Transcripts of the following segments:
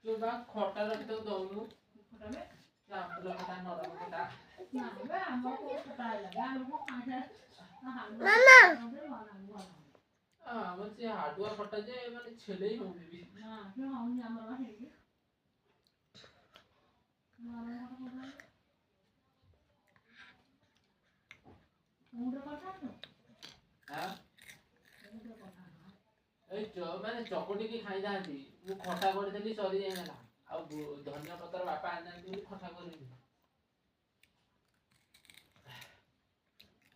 जो बात खोटा रखते हो दोनों खोटा में क्या मतलब खोटा नरम खोटा ना बे हमको खोटा लगा हमको खाना मामा मुझे हार्डवेयर खोटा जे माने छेले ही होंगे भी हां क्यों हम हमर वाहे मुंडे खोटा तो हां ए जो माने चकोटी की खाई जाती मु खटा कर देली सरी जाय ना आ धनिया पत्र बापा आना दी खटा कर दी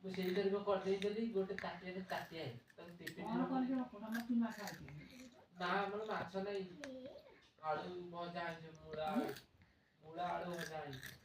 मु सेही तरीको कर देली गोटे ताटिया है तब टिफिन और कर के खटा मत ना खाई ना मन माछ नहीं आलू भजा है मुड़ा आलू भजा है